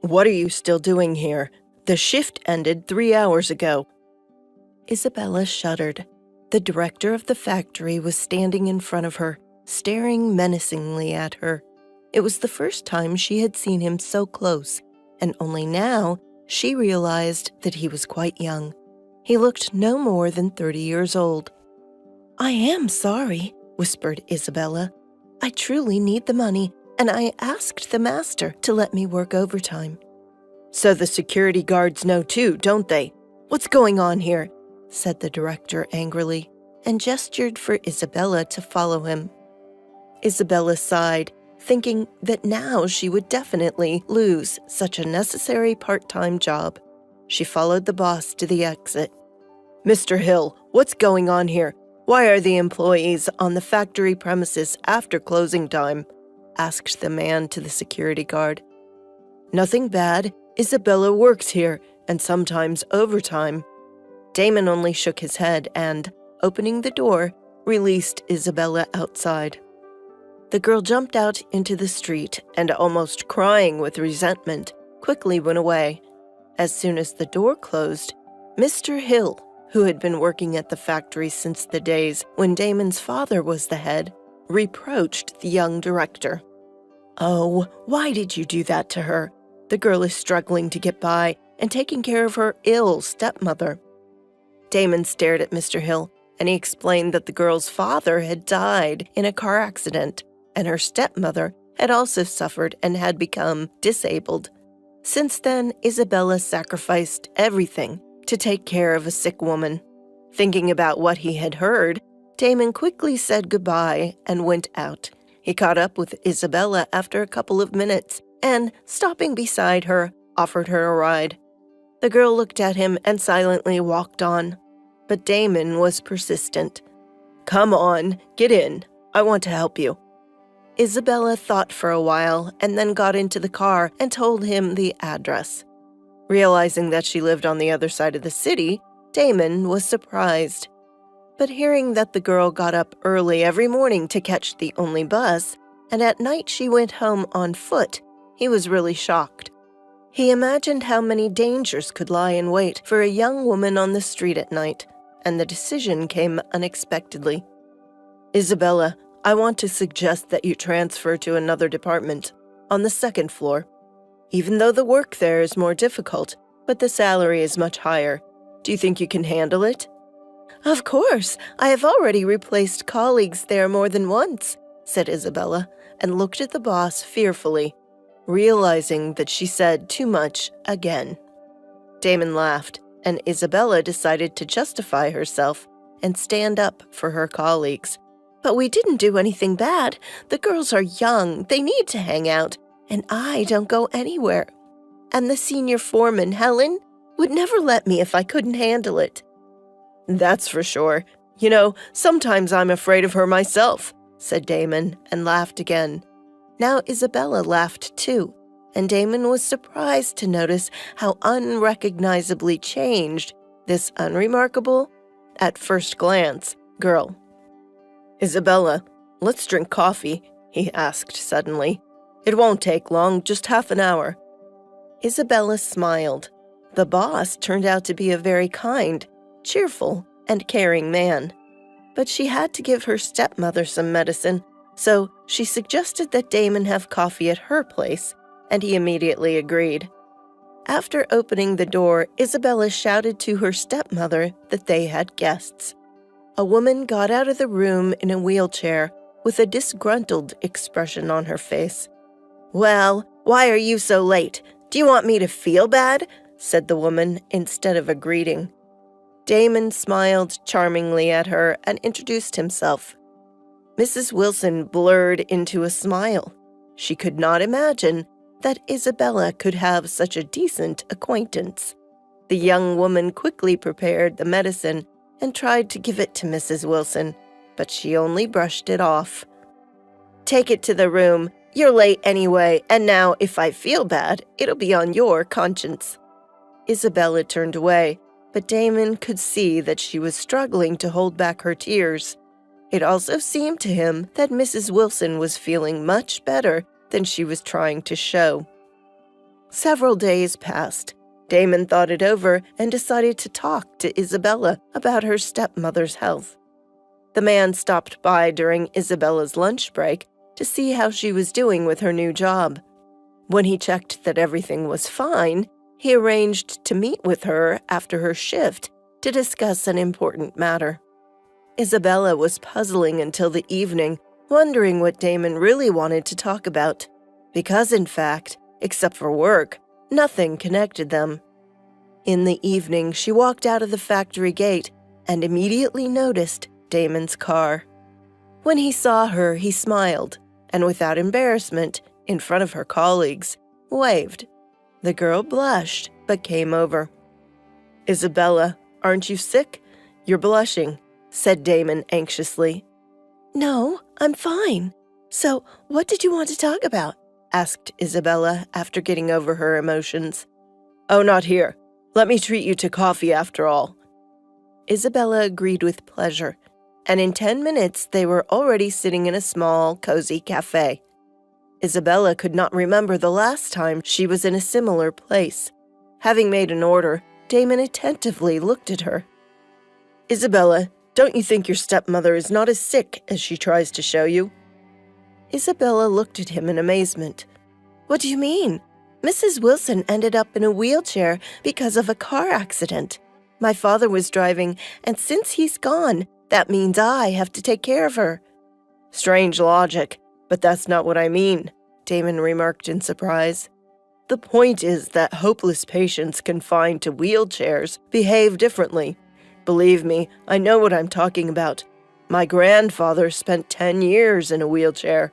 What are you still doing here? The shift ended 3 hours ago." Isabella shuddered. The director of the factory was standing in front of her, staring menacingly at her. It was the first time she had seen him so close, and only now she realized that he was quite young. He looked no more than 30 years old. "I am sorry," whispered Isabella. "I truly need the money, and I asked the master to let me work overtime." "So the security guards know too, don't they? What's going on here?" said the director angrily, and gestured for Isabella to follow him. Isabella sighed, thinking that now she would definitely lose such a necessary part-time job. She followed the boss to the exit. "Mr. Hill, what's going on here? Why are the employees on the factory premises after closing time?" asked the man to the security guard. "Nothing bad. Isabella works here, and sometimes overtime." Damon only shook his head and, opening the door, released Isabella outside. The girl jumped out into the street and, almost crying with resentment, quickly went away. As soon as the door closed, Mr. Hill, who had been working at the factory since the days when Damon's father was the head, reproached the young director. "Oh, why did you do that to her? The girl is struggling to get by and taking care of her ill stepmother." Damon stared at Mr. Hill, and he explained that the girl's father had died in a car accident, and her stepmother had also suffered and had become disabled. Since then, Isabella sacrificed everything to take care of a sick woman. Thinking about what he had heard, Damon quickly said goodbye and went out. He caught up with Isabella after a couple of minutes and, stopping beside her, offered her a ride. The girl looked at him and silently walked on. But Damon was persistent. "Come on, get in. I want to help you." Isabella thought for a while and then got into the car and told him the address. Realizing that she lived on the other side of the city, Damon was surprised. But hearing that the girl got up early every morning to catch the only bus, and at night she went home on foot, he was really shocked. He imagined how many dangers could lie in wait for a young woman on the street at night, and the decision came unexpectedly. "Isabella, I want to suggest that you transfer to another department, on the second floor. Even though the work there is more difficult, but the salary is much higher. Do you think you can handle it?" "Of course, I have already replaced colleagues there more than once," said Isabella, and looked at the boss fearfully, realizing that she said too much again. Damon laughed, and Isabella decided to justify herself and stand up for her colleagues. "But we didn't do anything bad. The girls are young, they need to hang out, and I don't go anywhere. And the senior foreman, Helen, would never let me if I couldn't handle it." "That's for sure. You know, sometimes I'm afraid of her myself," said Damon, and laughed again. Now Isabella laughed too, and Damon was surprised to notice how unrecognizably changed this unremarkable, at first glance, girl. "Isabella, let's drink coffee," he asked suddenly. "It won't take long, just half an hour." Isabella smiled. The boss turned out to be a very kind, cheerful, and caring man. But she had to give her stepmother some medicine, so she suggested that Damon have coffee at her place, and he immediately agreed. After opening the door, Isabella shouted to her stepmother that they had guests. A woman got out of the room in a wheelchair with a disgruntled expression on her face. "Well, why are you so late? Do you want me to feel bad?" said the woman instead of a greeting. Damon smiled charmingly at her and introduced himself. Mrs. Wilson blurred into a smile. She could not imagine that Isabella could have such a decent acquaintance. The young woman quickly prepared the medicine and tried to give it to Mrs. Wilson, but she only brushed it off. "Take it to the room. You're late anyway, and now if I feel bad, it'll be on your conscience." Isabella turned away, but Damon could see that she was struggling to hold back her tears. It also seemed to him that Mrs. Wilson was feeling much better than she was trying to show. Several days passed. Damon thought it over and decided to talk to Isabella about her stepmother's health. The man stopped by during Isabella's lunch break to see how she was doing with her new job. When he checked that everything was fine, he arranged to meet with her after her shift to discuss an important matter. Isabella was puzzling until the evening, wondering what Damon really wanted to talk about, because in fact, except for work, nothing connected them. In the evening, she walked out of the factory gate and immediately noticed Damon's car. When he saw her, he smiled, and without embarrassment, in front of her colleagues, waved. The girl blushed, but came over. "Isabella, aren't you sick? You're blushing," said Damon anxiously. "No, I'm fine. So, what did you want to talk about?" asked Isabella after getting over her emotions. "Oh, not here. Let me treat you to coffee after all." Isabella agreed with pleasure, and in 10 minutes they were already sitting in a small, cozy cafe. Isabella could not remember the last time she was in a similar place. Having made an order, Damon attentively looked at her. "Isabella, don't you think your stepmother is not as sick as she tries to show you?" Isabella looked at him in amazement. "What do you mean? Mrs. Wilson ended up in a wheelchair because of a car accident. My father was driving, and since he's gone, that means I have to take care of her." "Strange logic, but that's not what I mean," Damon remarked in surprise. "The point is that hopeless patients confined to wheelchairs behave differently. Believe me, I know what I'm talking about. My grandfather spent 10 years in a wheelchair."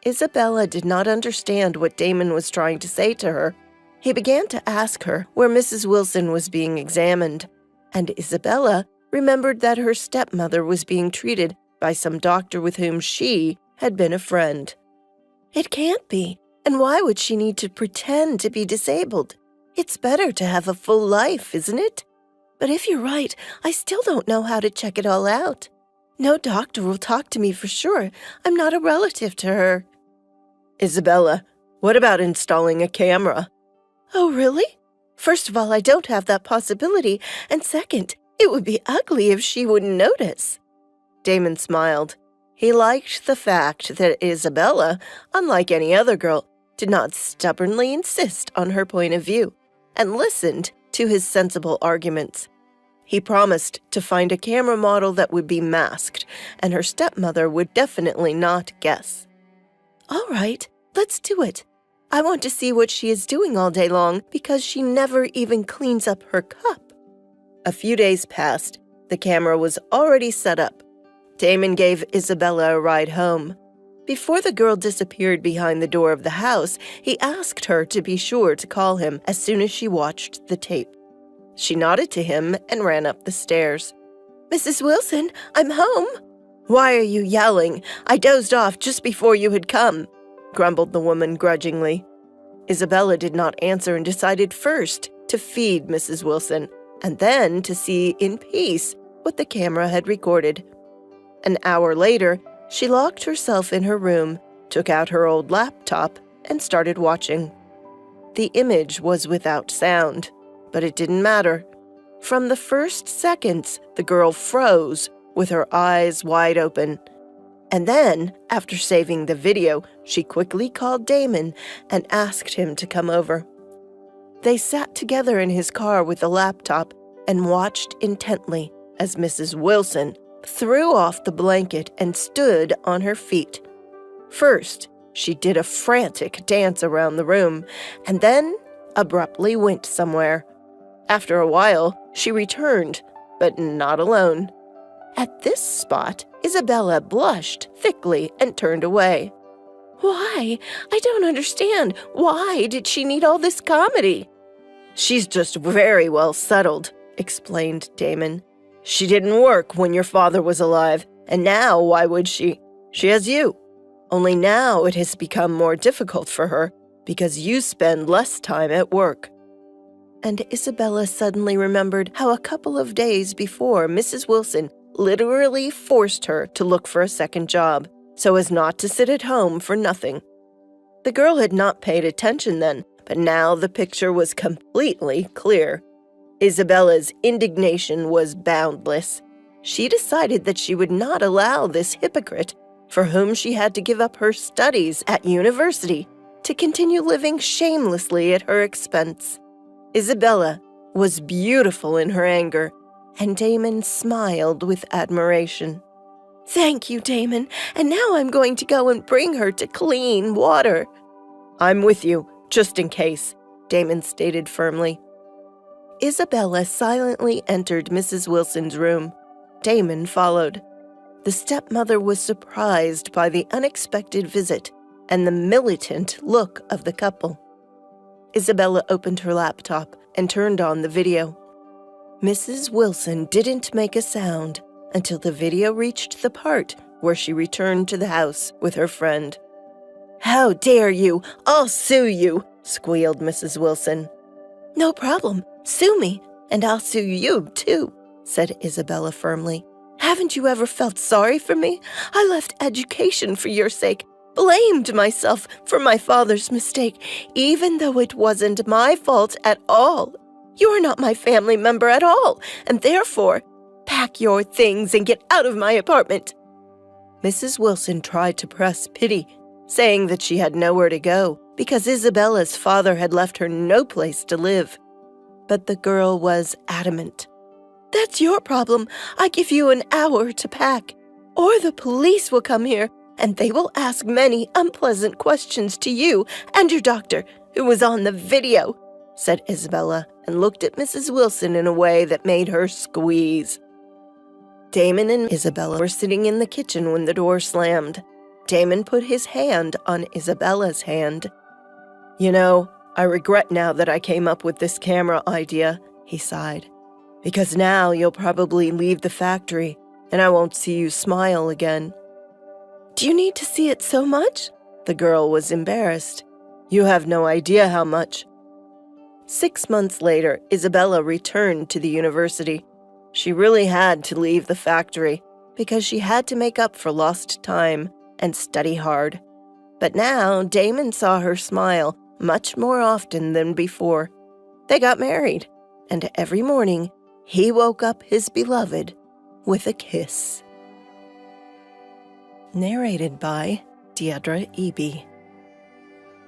Isabella did not understand what Damon was trying to say to her. He began to ask her where Mrs. Wilson was being examined, and Isabella remembered that her stepmother was being treated by some doctor with whom she had been a friend. "It can't be, and why would she need to pretend to be disabled? It's better to have a full life, isn't it? But if you're right, I still don't know how to check it all out. No doctor will talk to me for sure. I'm not a relative to her." "Isabella, what about installing a camera?" "Oh, really? First of all, I don't have that possibility, and second, it would be ugly if she wouldn't notice." Damon smiled. He liked the fact that Isabella, unlike any other girl, did not stubbornly insist on her point of view, and listened to his sensible arguments. He promised to find a camera model that would be masked, and her stepmother would definitely not guess. "All right, let's do it. I want to see what she is doing all day long because she never even cleans up her cup." A few days passed. The camera was already set up. Damon gave Isabella a ride home. Before the girl disappeared behind the door of the house, he asked her to be sure to call him as soon as she watched the tape. She nodded to him and ran up the stairs. "Mrs. Wilson, I'm home." "Why are you yelling? I dozed off just before you had come," grumbled the woman grudgingly. Isabella did not answer and decided first to feed Mrs. Wilson, and then to see in peace what the camera had recorded. An hour later, she locked herself in her room, took out her old laptop, and started watching. The image was without sound, but it didn't matter. From the first seconds, the girl froze with her eyes wide open. And then, after saving the video, she quickly called Damon and asked him to come over. They sat together in his car with the laptop and watched intently as Mrs. Wilson threw off the blanket and stood on her feet. First, she did a frantic dance around the room, and then abruptly went somewhere. After a while, she returned, but not alone. At this spot, Isabella blushed thickly and turned away. "Why? I don't understand. Why did she need all this comedy?" "She's just very well settled," explained Damon. "She didn't work when your father was alive, and now why would she? She has you. Only now it has become more difficult for her because you spend less time at work." And Isabella suddenly remembered how a couple of days before Mrs. Wilson literally forced her to look for a second job, so as not to sit at home for nothing. The girl had not paid attention then, but now the picture was completely clear. Isabella's indignation was boundless. She decided that she would not allow this hypocrite, for whom she had to give up her studies at university, to continue living shamelessly at her expense. Isabella was beautiful in her anger, and Damon smiled with admiration. "Thank you, Damon, and now I'm going to go and bring her to clean water." "I'm with you, just in case," Damon stated firmly. Isabella silently entered Mrs. Wilson's room. Damon followed. The stepmother was surprised by the unexpected visit and the militant look of the couple. Isabella opened her laptop and turned on the video. Mrs. Wilson didn't make a sound until the video reached the part where she returned to the house with her friend. "How dare you! I'll sue you!" squealed Mrs. Wilson. "No problem. Sue me, and I'll sue you, too," said Isabella firmly. "Haven't you ever felt sorry for me? I left education for your sake, blamed myself for my father's mistake, even though it wasn't my fault at all. You're not my family member at all, and therefore, pack your things and get out of my apartment." Mrs. Wilson tried to press pity, saying that she had nowhere to go because Isabella's father had left her no place to live. But the girl was adamant. "That's your problem. I give you an hour to pack, or the police will come here, and they will ask many unpleasant questions to you and your doctor, who was on the video," said Isabella, and looked at Mrs. Wilson in a way that made her squeeze. Damon and Isabella were sitting in the kitchen when the door slammed. Damon put his hand on Isabella's hand. "You know, I regret now that I came up with this camera idea," he sighed, "because now you'll probably leave the factory, and I won't see you smile again." "Do you need to see it so much?" The girl was embarrassed. "You have no idea how much." 6 months later, Isabella returned to the university. She really had to leave the factory because she had to make up for lost time and study hard. But now Damon saw her smile much more often than before. They got married, and every morning he woke up his beloved with a kiss. Narrated by Deidre Eby.